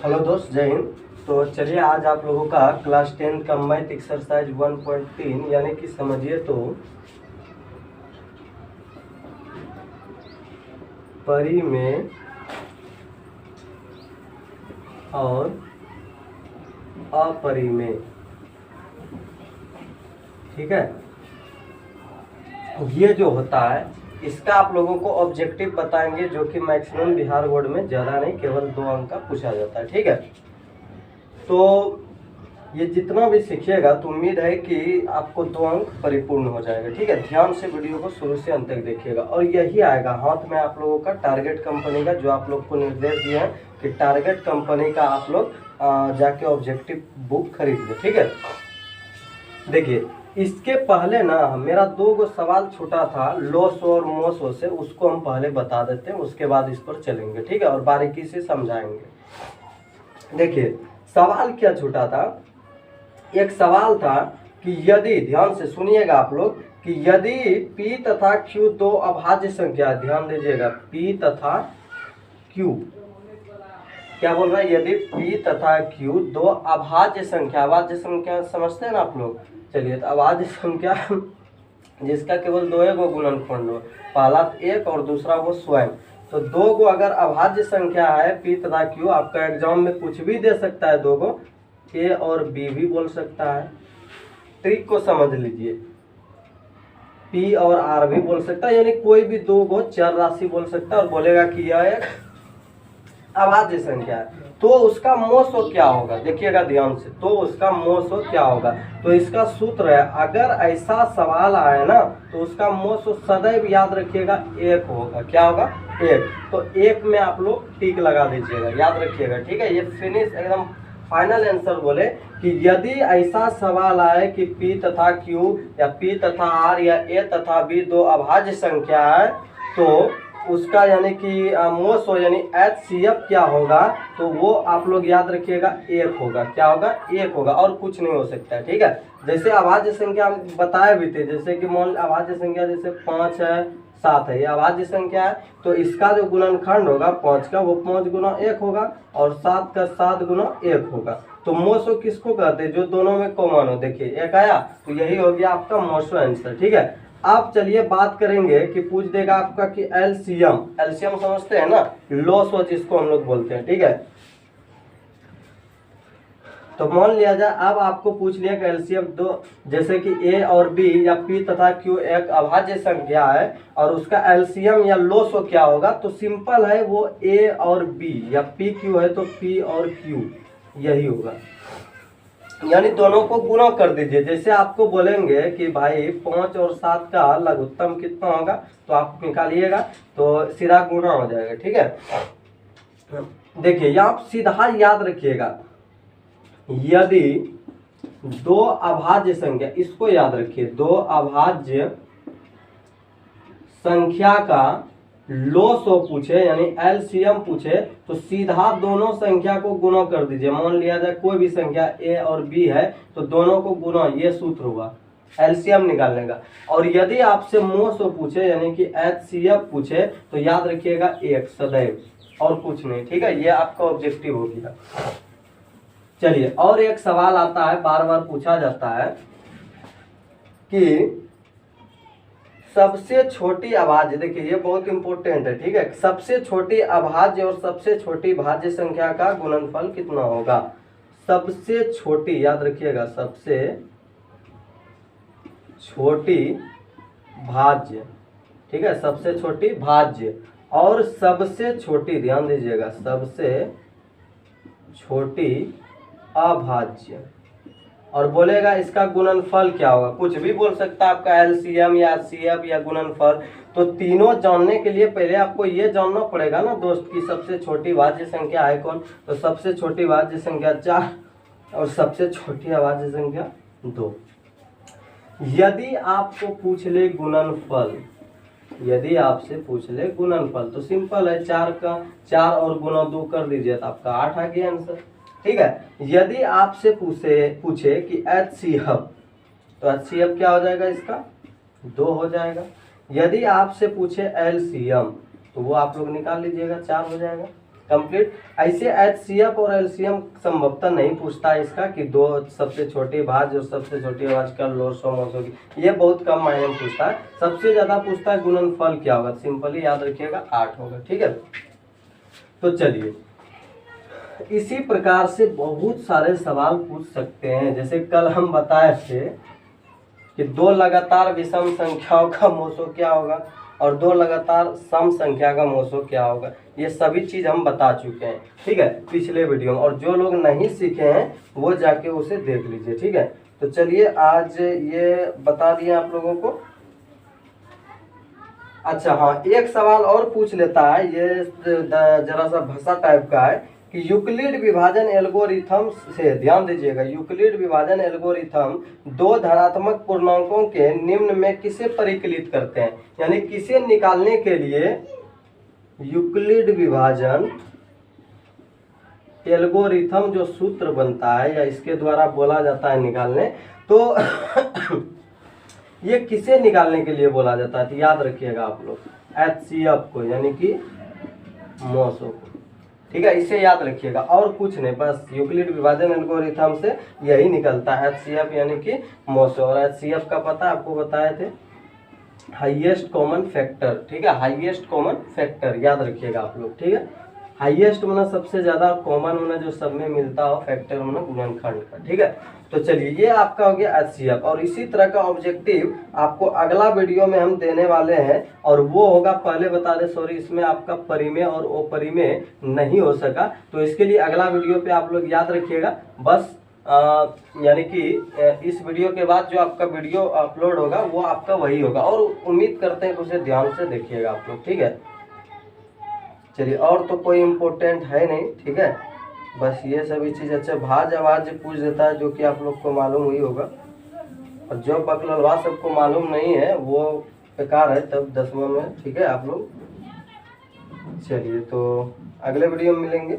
Hello दोस्त, जय हिंद। तो चलिए आज आप लोगों का क्लास 10 का मैथ एक्सरसाइज 1.3 यानी कि समझिए तो परिमेय और अपरिमेय, ठीक है। ये जो होता है इसका आप लोगों को ऑब्जेक्टिव बताएंगे, जो कि मैक्सिमम बिहार बोर्ड में ज़्यादा नहीं, केवल 2 अंक का पूछा जाता है, ठीक है। तो ये जितना भी सीखिएगा तो उम्मीद है कि आपको 2 अंक परिपूर्ण हो जाएगा, ठीक है। ध्यान से वीडियो को शुरू से अंत तक देखिएगा और यही आएगा हाथ में आप लोगों का टारगेट कंपनी का, जो आप लोग को निर्देश दिया है कि टारगेट कंपनी का आप लोग जाके ऑब्जेक्टिव बुक खरीद ले, ठीक है। देखिए इसके पहले ना मेरा 2 सवाल छूटा था लोसो और मोसो से, उसको हम पहले बता देते हैं, उसके बाद इस पर चलेंगे, ठीक है, और बारीकी से समझाएंगे। देखिए सवाल क्या छूटा था। एक सवाल था कि यदि, ध्यान से सुनिएगा आप लोग, कि यदि P तथा Q 2 अभाज्य संख्या, ध्यान दीजिएगा, P तथा Q क्या बोल रहा है, यदि P तथा Q 2 अभाज्य संख्या, अभाज्य संख्या समझते हैं ना आप लोग। चलिए तो अभाज्य संख्या जिसका केवल 2 गो गुणनखंड हो, पहला 1 और दूसरा वो स्वयं, तो 2 गो अगर अभाज्य संख्या है P तथा Q, आपका एग्जाम में कुछ भी दे सकता है, 2 गो A और B भी बोल सकता है। ट्रिक को समझ लीजिए, P और R भी बोल सकता है, यानी कोई भी 2 गो चर राशि बोल सकता है और बोलेगा कि यह एक अभाज्य संख्या है। तो उसका मोसो क्या होगा, देखिएगा ध्यान से, तो उसका मोसो क्या होगा। तो इसका सूत्र है, अगर ऐसा सवाल आए ना तो उसका मोसो सदैव याद रखिएगा 1 होगा। क्या होगा, 1। तो 1 में आप लोग टिक लगा दीजिएगा, याद रखिएगा, ठीक है। ये फिनिश एकदम फाइनल आंसर बोले कि यदि ऐसा सवाल आए कि P तथा Q या P तथा R या A तथा B 2 अभाज्य संख्या है, तो उसका यानी कि मोसो यानी HCF क्या होगा, तो वो आप लोग याद रखिएगा 1 होगा। क्या होगा, 1 होगा, और कुछ नहीं हो सकता है, ठीक है। जैसे अभाज्य संख्या हम बताए भी थे, जैसे कि मान अभाज्य संख्या जैसे 5 है 7 है, ये अभाज्य संख्या है, तो इसका जो गुणनखंड होगा 5 का, वो 5 गुना 1 होगा और 7 का 7 गुना 1 होगा। तो मोसो किसको कहते हैं, जो दोनों में कॉमन हो। देखिए 1 आया तो यही हो गया आपका मोसो आंसर, ठीक है। आप चलिए बात करेंगे कि पूछ देगा आपका कि एलसीएम, एलसीएम समझते हैं ना, लॉसो जिसको हम लोग बोलते हैं, ठीक है। तो मान लिया जाए अब आपको पूछ लिया कि एलसीएम 2, जैसे कि A और B या P तथा Q एक अभाज्य संख्या है और उसका एलसीएम या लॉसो क्या होगा, तो सिंपल है, वो A और B या PQ है तो P और Q यही होगा, यानी दोनों को गुणा कर दीजिए। जैसे आपको बोलेंगे कि भाई 5 और 7 का लघुत्तम कितना होगा, तो आप निकालिएगा तो सीधा गुणा हो जाएगा, ठीक है। देखिए यहाँ आप सीधा याद रखिएगा, यदि 2 अभाज्य संख्या, इसको याद रखिए, 2 अभाज्य संख्या का लोसो पूछे यानी एलसीएम पूछे, तो सीधा दोनों संख्या को गुणा कर दीजिए। मान लिया जाए कोई भी संख्या A और B है तो दोनों को गुणा, ये सूत्र होगा एलसीएम निकालने का। और यदि आपसे मोसो पूछे यानी कि HCF पूछे, तो याद रखिएगा 1 सदैव, और कुछ नहीं, ठीक है। ये आपका ऑब्जेक्टिव हो गया। चलिए और एक सवाल आता है, बार बार पूछा जाता है कि सबसे छोटी अभाज्य, देखिए ये बहुत इंपॉर्टेंट है, ठीक है। सबसे छोटी अभाज्य और सबसे छोटी भाज्य संख्या का गुणनफल कितना होगा। सबसे छोटी, याद रखिएगा, सबसे छोटी भाज्य, ठीक है, सबसे छोटी भाज्य और सबसे छोटी, ध्यान दीजिएगा, सबसे छोटी अभाज्य, और बोलेगा इसका गुणनफल क्या होगा। कुछ भी बोल सकता है, आपका एलसीएम या HCF या गुणनफल। तो तीनों जानने के लिए पहले आपको ये जानना पड़ेगा ना दोस्त कि सबसे छोटी भाज्य संख्या है कौन। तो सबसे छोटी भाज्य संख्या 4 और सबसे छोटी अभाज्य संख्या 2। यदि आपको पूछ ले गुणनफल, यदि आपसे पूछ ले गुणनफल, तो सिंपल है, 4 का 4 और गुना 2 कर दीजिए तो आपका 8 आ गया आंसर, ठीक है। यदि आपसे पूछे कि HCF, तो HCF क्या हो जाएगा, इसका 2 हो जाएगा। यदि आपसे पूछे LCM, तो वो आप लोग निकाल लीजिएगा, 4 हो जाएगा। कंप्लीट। ऐसे HCF और LCM संभवतः नहीं पूछता है इसका कि दो सबसे छोटी भाज्य और सबसे छोटी भाज्य का लॉस होगी, ये बहुत कम मायने में पूछता है। सबसे ज्यादा पूछता है गुणनफल क्या होगा, सिंपली याद रखिएगा 8 होगा, ठीक है। तो चलिए इसी प्रकार से बहुत सारे सवाल पूछ सकते हैं। जैसे कल हम बताए थे कि दो लगातार विषम संख्याओं का मोसो क्या होगा और दो लगातार सम संख्या का मोसो क्या होगा, ये सभी चीज हम बता चुके हैं, ठीक है, पिछले वीडियो में। और जो लोग नहीं सीखे हैं वो जाके उसे देख लीजिए, ठीक है। तो चलिए आज ये बता दिए आप लोगों को। अच्छा हाँ, एक सवाल और पूछ लेता है, ये जरा सा भाषा टाइप का है कि यूक्लिड विभाजन एल्गोरिथम से, ध्यान दीजिएगा, यूक्लिड विभाजन एल्गोरिथम दो धनात्मक पूर्णांकों के निम्न में किसे परिकलित करते हैं, यानी किसे निकालने के लिए यूक्लिड विभाजन एल्गोरिथम जो सूत्र बनता है या इसके द्वारा बोला जाता है निकालने, तो ये किसे निकालने के लिए बोला जाता है, तो याद रखिएगा आप लोग HCF को, यानी कि मोसो को, ठीक है, इसे याद रखिएगा और कुछ नहीं, बस यूक्लिड विभाजन एल्गोरिथम से यही निकलता है HCF यानी कि मोसो। और HCF का पता आपको बताए थे, हाईएस्ट कॉमन फैक्टर, ठीक है, हाईएस्ट कॉमन फैक्टर याद रखिएगा आप लोग, ठीक है। हाईएस्ट होना सबसे ज्यादा, कॉमन होना जो सब में मिलता हो, फैक्टर होना गुणनखंड का, ठीक है। तो चलिए ये आपका हो गया HCF। और इसी तरह का ऑब्जेक्टिव आपको अगला वीडियो में हम देने वाले हैं, और वो होगा, पहले बता दें सॉरी, इसमें आपका परिमेय और अपरिमेय नहीं हो सका, तो इसके लिए अगला वीडियो पे आप लोग याद रखिएगा। बस यानी कि इस वीडियो के बाद जो आपका वीडियो अपलोड होगा वो आपका वही होगा, और उम्मीद करते हैं कि उसे ध्यान से देखिएगा आप लोग, ठीक है। चलिए और तो कोई इम्पोर्टेंट है नहीं, ठीक है, बस ये सभी चीज़। अच्छा भाज्य अभाज्य पूछ देता है, जो कि आप लोग को मालूम ही होगा, और जो बकललवा सबको मालूम नहीं है वो बेकार है तब 10वां में, ठीक है आप लोग। चलिए तो अगले वीडियो में मिलेंगे।